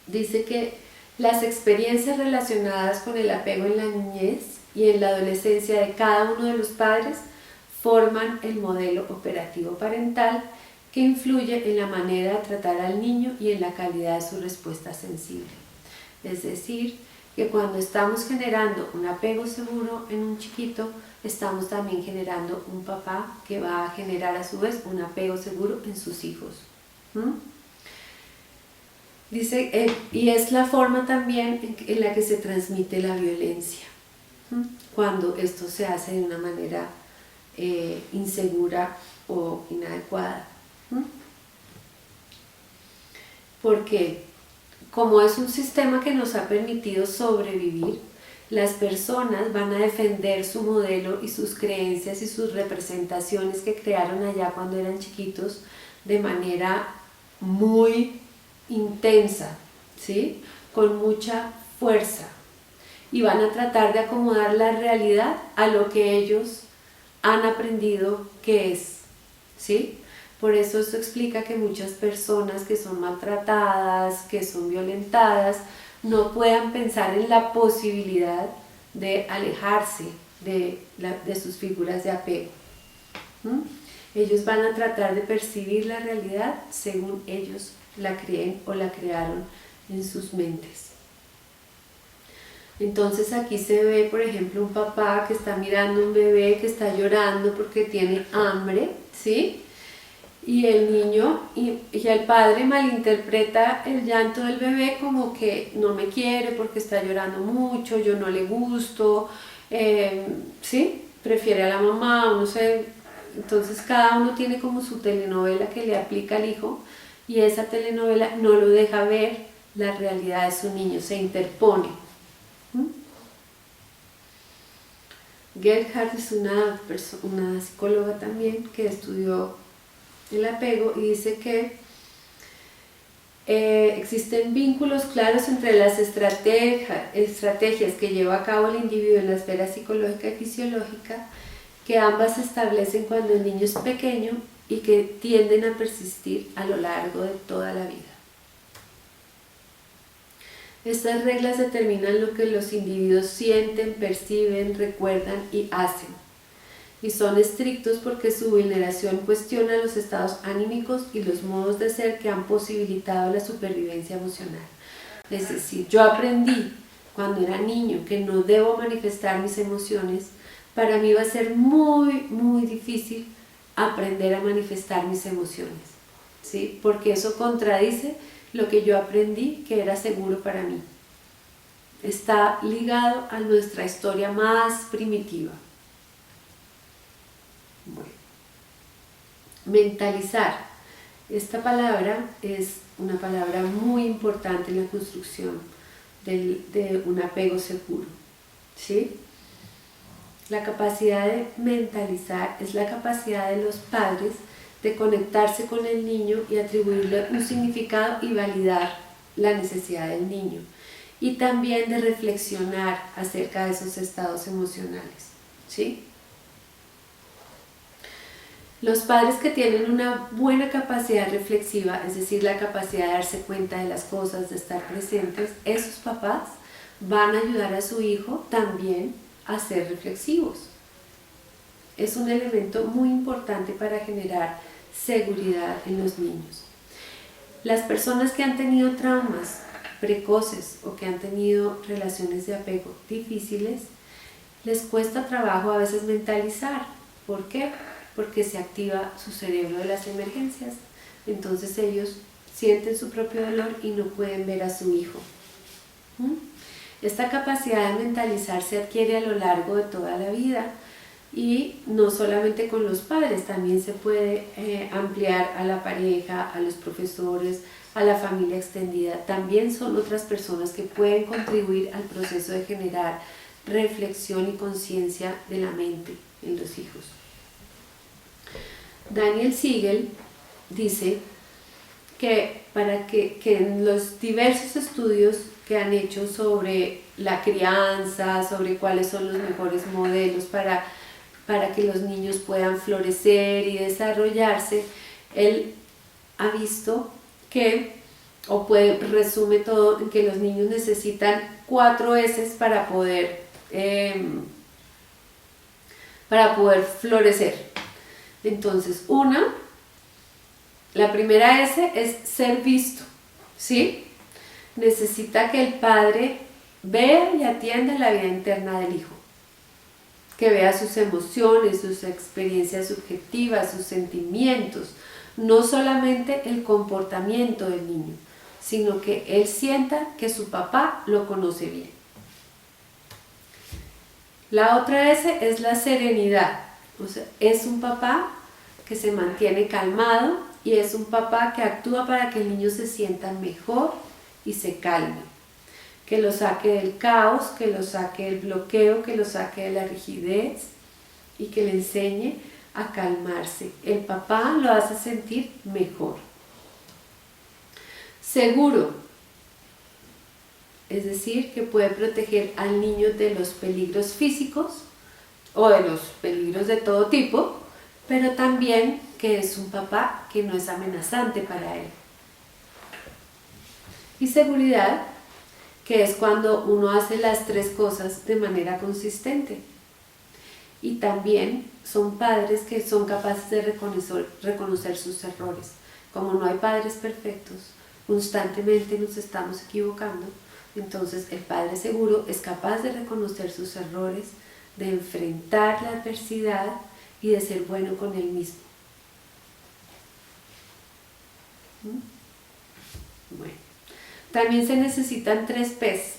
dice que las experiencias relacionadas con el apego en la niñez y en la adolescencia de cada uno de los padres forman el modelo operativo parental, que influye en la manera de tratar al niño y en la calidad de su respuesta sensible. Es decir, que cuando estamos generando un apego seguro en un chiquito, estamos también generando un papá que va a generar a su vez un apego seguro en sus hijos. Dice, y es la forma también en la que se transmite la violencia, cuando esto se hace de una manera insegura o inadecuada. Porque como es un sistema que nos ha permitido sobrevivir, las personas van a defender su modelo y sus creencias y sus representaciones que crearon allá cuando eran chiquitos de manera muy intensa, ¿sí? Con mucha fuerza, y van a tratar de acomodar la realidad a lo que ellos han aprendido que es, ¿sí? Por eso explica que muchas personas que son maltratadas, que son violentadas, no puedan pensar en la posibilidad de alejarse de sus figuras de apego. Ellos van a tratar de percibir la realidad según ellos la creen o la crearon en sus mentes. Entonces aquí se ve, por ejemplo, un papá que está mirando un bebé que está llorando porque tiene hambre, ¿sí? Y el niño y el padre malinterpreta el llanto del bebé como que no me quiere porque está llorando mucho, yo no le gusto, ¿sí? Prefiere a la mamá, no sé. Entonces cada uno tiene como su telenovela que le aplica al hijo, y esa telenovela no lo deja ver la realidad de su niño, se interpone. Gerhardt es una psicóloga también que estudió el apego, y dice que existen vínculos claros entre las estrategias que lleva a cabo el individuo en la esfera psicológica y fisiológica, que ambas se establecen cuando el niño es pequeño y que tienden a persistir a lo largo de toda la vida. Estas reglas determinan lo que los individuos sienten, perciben, recuerdan y hacen, y son estrictos porque su vulneración cuestiona los estados anímicos y los modos de ser que han posibilitado la supervivencia emocional. Es decir, yo aprendí cuando era niño, que no debo manifestar mis emociones, para mí va a ser muy, muy difícil aprender a manifestar mis emociones, ¿sí? Porque eso contradice lo que yo aprendí que era seguro para mí. Está ligado a nuestra historia más primitiva. Bueno. Mentalizar. Esta palabra es una palabra muy importante en la construcción de un apego seguro, ¿sí? La capacidad de mentalizar es la capacidad de los padres de conectarse con el niño y atribuirle un significado y validar la necesidad del niño. Y también de reflexionar acerca de esos estados emocionales, ¿sí? Los padres que tienen una buena capacidad reflexiva, es decir, la capacidad de darse cuenta de las cosas, de estar presentes, esos papás van a ayudar a su hijo también a ser reflexivos. Es un elemento muy importante para generar seguridad en los niños. Las personas que han tenido traumas precoces o que han tenido relaciones de apego difíciles, les cuesta trabajo a veces mentalizar. ¿Por qué? Porque se activa su cerebro de las emergencias. Entonces ellos sienten su propio dolor y no pueden ver a su hijo. Esta capacidad de mentalizar se adquiere a lo largo de toda la vida y no solamente con los padres, también se puede ampliar a la pareja, a los profesores, a la familia extendida. También son otras personas que pueden contribuir al proceso de generar reflexión y conciencia de la mente en los hijos. Daniel Siegel dice que en los diversos estudios que han hecho sobre la crianza, sobre cuáles son los mejores modelos para que los niños puedan florecer y desarrollarse, él ha visto que, resume todo en que los niños necesitan 4 S para poder florecer. Entonces, la primera S es ser visto, ¿sí? Necesita que el padre vea y atienda la vida interna del hijo, que vea sus emociones, sus experiencias subjetivas, sus sentimientos, no solamente el comportamiento del niño, sino que él sienta que su papá lo conoce bien. La otra S es la serenidad. O sea, es un papá que se mantiene calmado y es un papá que actúa para que el niño se sienta mejor y se calme, que lo saque del caos, que lo saque del bloqueo, que lo saque de la rigidez y que le enseñe a calmarse. El papá lo hace sentir mejor. Seguro, es decir, que puede proteger al niño de los peligros físicos o de los peligros de todo tipo, pero también que es un papá que no es amenazante para él. Y seguridad, que es cuando uno hace las 3 cosas de manera consistente. Y también son padres que son capaces de reconocer sus errores. Como no hay padres perfectos, constantemente nos estamos equivocando, entonces el padre seguro es capaz de reconocer sus errores, de enfrentar la adversidad y de ser bueno con él mismo. Bueno, también se necesitan 3 P's,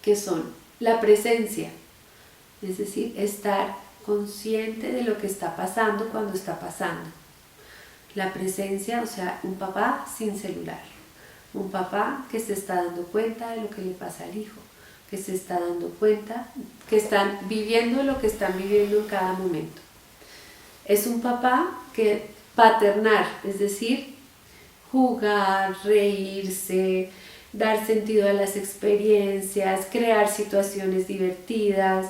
que son la presencia, es decir, estar consciente de lo que está pasando cuando está pasando. La presencia, o sea, un papá sin celular, un papá que se está dando cuenta de lo que le pasa al hijo, que se está dando cuenta que están viviendo lo que están viviendo en cada momento. Es un papá que paternar, es decir, jugar, reírse, dar sentido a las experiencias, crear situaciones divertidas,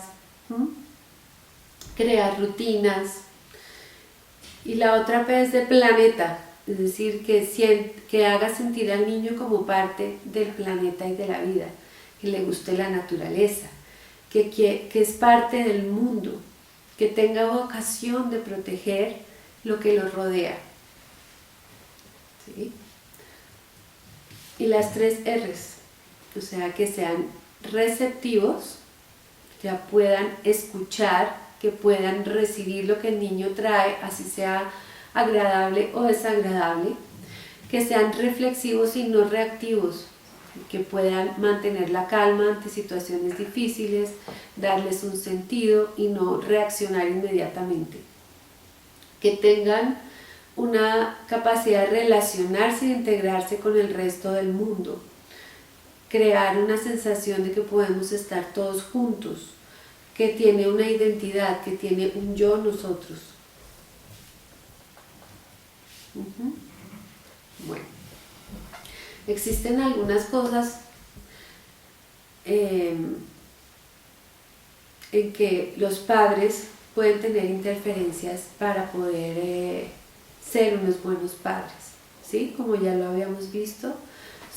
crear rutinas. Y la otra P es de planeta, es decir, que haga sentir al niño como parte del planeta y de la vida, que le guste la naturaleza, que es parte del mundo, que tenga vocación de proteger lo que lo rodea. ¿Sí? Y las 3 R's, o sea, que sean receptivos, ya puedan escuchar, que puedan recibir lo que el niño trae, así sea agradable o desagradable, que sean reflexivos y no reactivos, que puedan mantener la calma ante situaciones difíciles, darles un sentido y no reaccionar inmediatamente, que tengan una capacidad de relacionarse e integrarse con el resto del mundo, crear una sensación de que podemos estar todos juntos, que tiene una identidad, que tiene un yo nosotros. Bueno, existen algunas cosas en que los padres pueden tener interferencias para poder ser unos buenos padres, ¿sí? Como ya lo habíamos visto,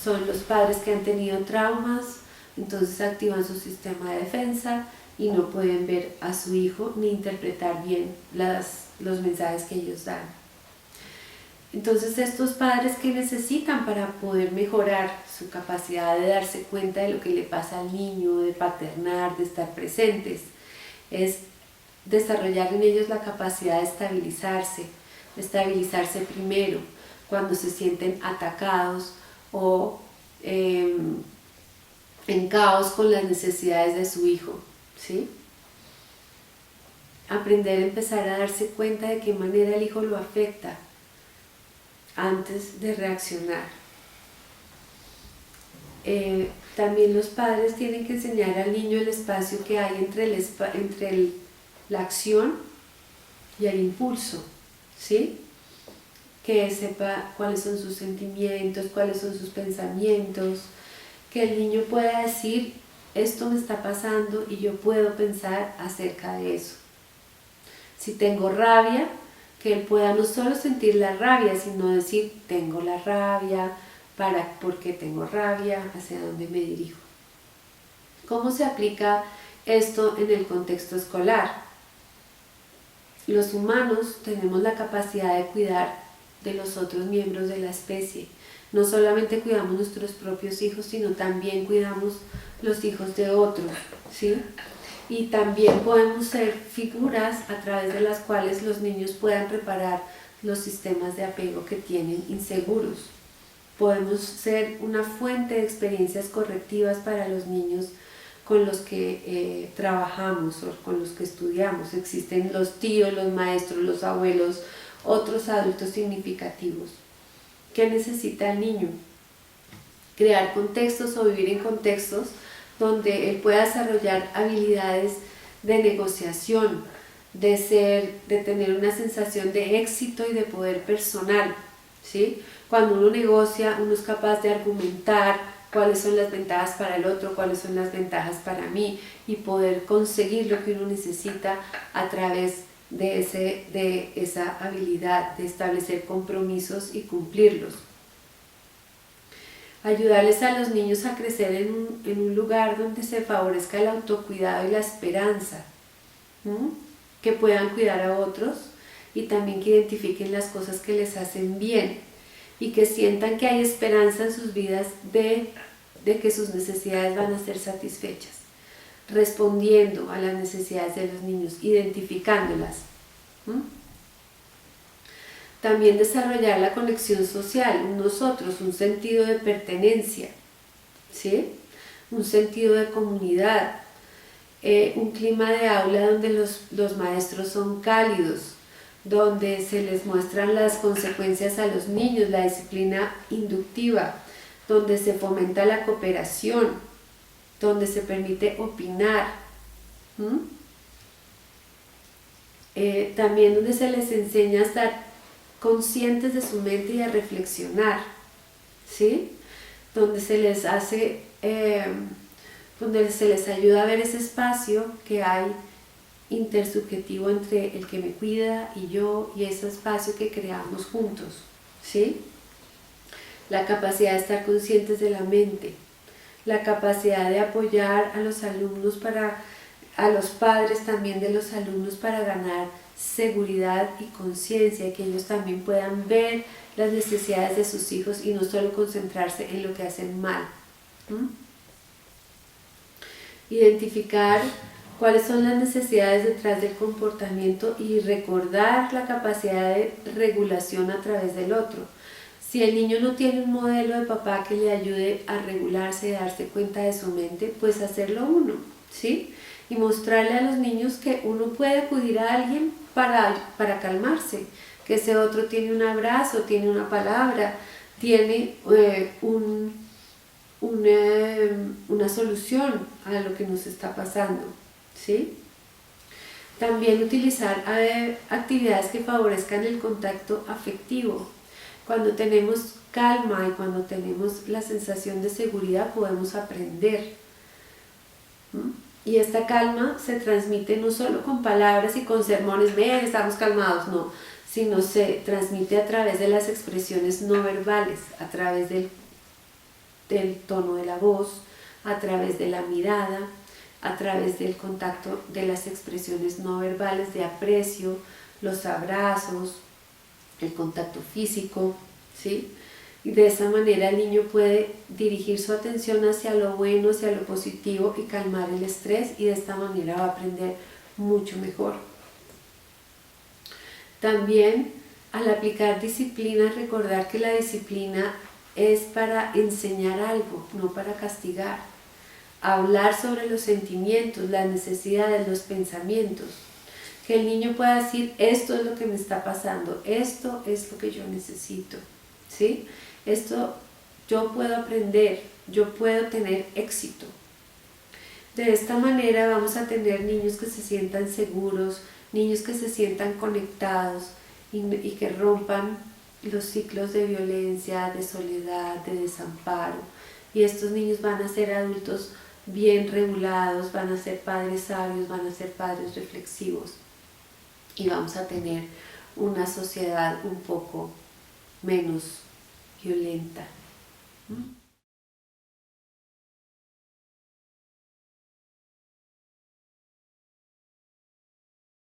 son los padres que han tenido traumas, entonces activan su sistema de defensa y no pueden ver a su hijo ni interpretar bien los mensajes que ellos dan. Entonces estos padres que necesitan para poder mejorar su capacidad de darse cuenta de lo que le pasa al niño, de paternar, de estar presentes, es desarrollar en ellos la capacidad de estabilizarse primero cuando se sienten atacados o en caos con las necesidades de su hijo, ¿sí? Aprender a empezar a darse cuenta de qué manera el hijo lo afecta antes de reaccionar. También los padres tienen que enseñar al niño el espacio que hay entre la acción y el impulso, ¿sí? Que sepa cuáles son sus sentimientos, cuáles son sus pensamientos, que el niño pueda decir, esto me está pasando y yo puedo pensar acerca de eso. Si tengo rabia, que él pueda no solo sentir la rabia, sino decir, tengo la rabia, ¿por qué tengo rabia? ¿Hacia dónde me dirijo? ¿Cómo se aplica esto en el contexto escolar? Los humanos tenemos la capacidad de cuidar de los otros miembros de la especie. No solamente cuidamos nuestros propios hijos, sino también cuidamos los hijos de otros, ¿sí? Y también podemos ser figuras a través de las cuales los niños puedan reparar los sistemas de apego que tienen inseguros. Podemos ser una fuente de experiencias correctivas para los niños con los que trabajamos o con los que estudiamos. Existen los tíos, los maestros, los abuelos, otros adultos significativos. ¿Qué necesita el niño? Crear contextos o vivir en contextos donde él pueda desarrollar habilidades de negociación, de tener una sensación de éxito y de poder personal, ¿sí? Cuando uno negocia, uno es capaz de argumentar cuáles son las ventajas para el otro, cuáles son las ventajas para mí y poder conseguir lo que uno necesita a través de esa habilidad de establecer compromisos y cumplirlos. Ayudarles a los niños a crecer en un lugar donde se favorezca el autocuidado y la esperanza, que puedan cuidar a otros y también que identifiquen las cosas que les hacen bien y que sientan que hay esperanza en sus vidas de que sus necesidades van a ser satisfechas, respondiendo a las necesidades de los niños, identificándolas. También desarrollar la conexión social, nosotros, un sentido de pertenencia, ¿sí? Un sentido de comunidad, un clima de aula donde los maestros son cálidos, donde se les muestran las consecuencias a los niños, la disciplina inductiva, donde se fomenta la cooperación, donde se permite opinar, también donde se les enseña a estar conscientes de su mente y a reflexionar, ¿sí? Donde se les hace, donde se les ayuda a ver ese espacio que hay intersubjetivo entre el que me cuida y yo y ese espacio que creamos juntos, ¿sí? La capacidad de estar conscientes de la mente, la capacidad de apoyar a los alumnos a los padres también de los alumnos para ganar seguridad y conciencia, que ellos también puedan ver las necesidades de sus hijos y no solo concentrarse en lo que hacen mal. Identificar cuáles son las necesidades detrás del comportamiento y recordar la capacidad de regulación a través del otro. Si el niño no tiene un modelo de papá que le ayude a regularse y darse cuenta de su mente, pues hacerlo uno, ¿sí? Y mostrarle a los niños que uno puede acudir a alguien para calmarse, que ese otro tiene un abrazo, tiene una palabra, tiene una solución a lo que nos está pasando, ¿sí? También utilizar actividades que favorezcan el contacto afectivo. Cuando tenemos calma y cuando tenemos la sensación de seguridad podemos aprender. Y esta calma se transmite no solo con palabras y con sermones, ven, estamos calmados, no, sino se transmite a través de las expresiones no verbales, a través del tono de la voz, a través de la mirada, a través del contacto de las expresiones no verbales de aprecio, los abrazos, el contacto físico, ¿sí? Y de esa manera el niño puede dirigir su atención hacia lo bueno, hacia lo positivo y calmar el estrés, y de esta manera va a aprender mucho mejor. También al aplicar disciplina, recordar que la disciplina es para enseñar algo, no para castigar. Hablar sobre los sentimientos, las necesidades, los pensamientos. Que el niño pueda decir, esto es lo que me está pasando, esto es lo que yo necesito, ¿sí? Esto yo puedo aprender, yo puedo tener éxito. De esta manera vamos a tener niños que se sientan seguros, niños que se sientan conectados y que rompan los ciclos de violencia, de soledad, de desamparo. Y estos niños van a ser adultos bien regulados, van a ser padres sabios, van a ser padres reflexivos. Y vamos a tener una sociedad un poco menos violenta.